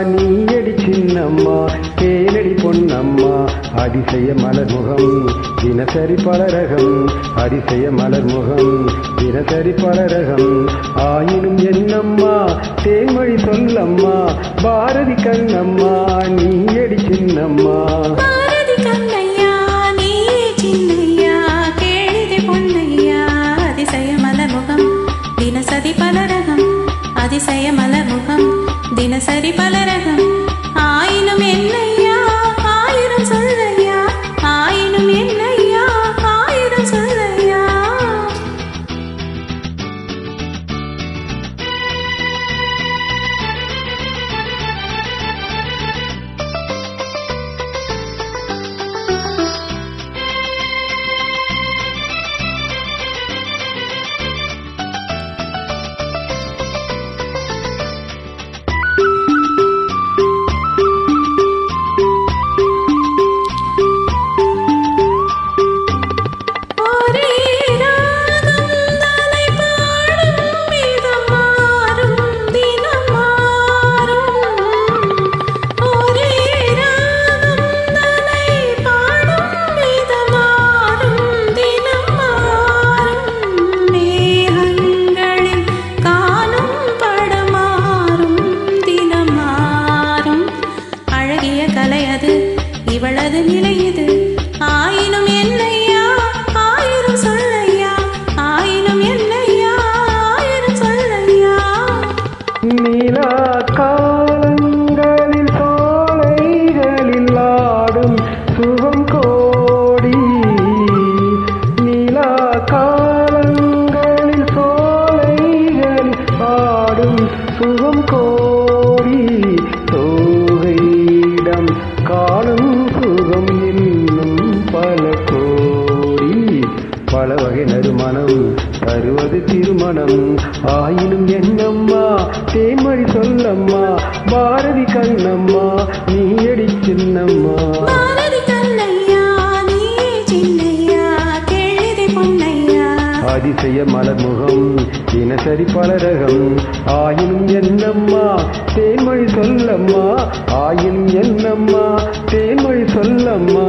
நீயடி சின்னம்மா தேனடி பொன்னம்மா அதிசய மலர் முகம் தினசரி பலரகம் அதிசய மலர் முகம் தினசரி பலரகம் ஆயினும் என்னம்மா தேன்மொழி சொல்லம்மா பாரதி கண்ணம்மா நீயடி சின்னம்மா தினசரி பலரகம் அதிசய மலர் முகம் தினசரி பலரகம் ஆயினும் என்னையா ஆயிரம் சொல்லையா ஆயினும் என்னையா ஆயிரம் சொல்லையா இவளது நிலையது ஆயினும் என்னையா ஆயிரம் சொல்லையா ஆயினும் என்னையா ஆயிரம் சொல்லையா நீலா காலங்களில் சோலைகளில் ஆடும் சுகம் கோடி நீலா காலங்களில் சோலைகளில் ஆடும் சுகம் கோடி தோகையிடம் காலம் சுகம் இன்னும் பல கோடி பல வகை நறுமணம் தருவது திருமணம் ஆயினும் என்னம்மா தேன்மொழி சொல்லம்மா பாரதி கண்ணம்மா நீயடி சின்னம்மா பாரதி கண்ணையா நீ சின்னையா கேளிதை பொன்னையா அதிசய மலர் முகம் தினசரி பலரகம் ஆயினும் என்னம்மா தேன்மொழி சொல்லம்மா ஆயினும் என்னம்மா தேன்மொழி சொல்லம்மா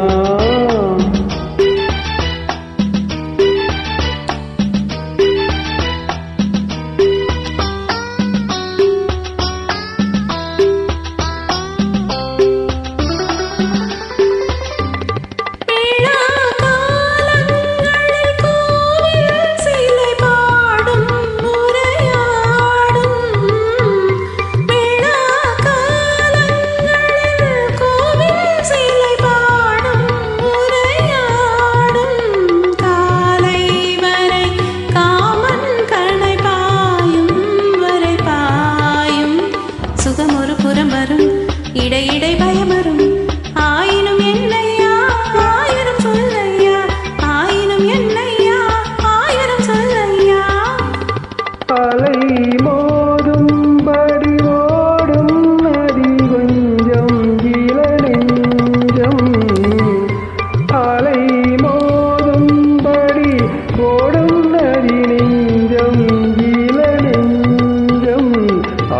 இடையிடை பயமரும் ஆயினும் என்னையா ஆயிரம் சொல்லையா ஆயினும் என்னையா ஆயிரம் சொல்லையா அலை மோதும்படி ஓடும் நதி கொஞ்சம் இளநெஞ்சம் அலை மோதும்படி ஓடும் நதி நெஞ்சம் இளநெஞ்சம்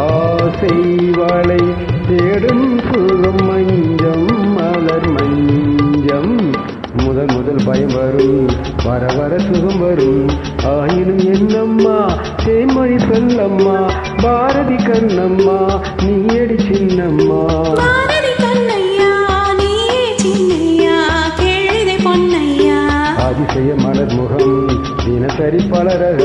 ஆசை வளை தேடும் சுகம் மஞ்சம் மலர் மஞ்சம் முதல் முதல் பயம் வரும் வர வர சுகம் வரும் ஆயினும் என்னம்மா தேன்மொழி சொல்லம்மா பாரதி கண்ணம்மா நீயடி சின்னம்மா பாரதி கண்ணையா நீ சின்னையா கேளிதை பொன்னையா அதிசய மலர் முகம் தினசரி பலரகம்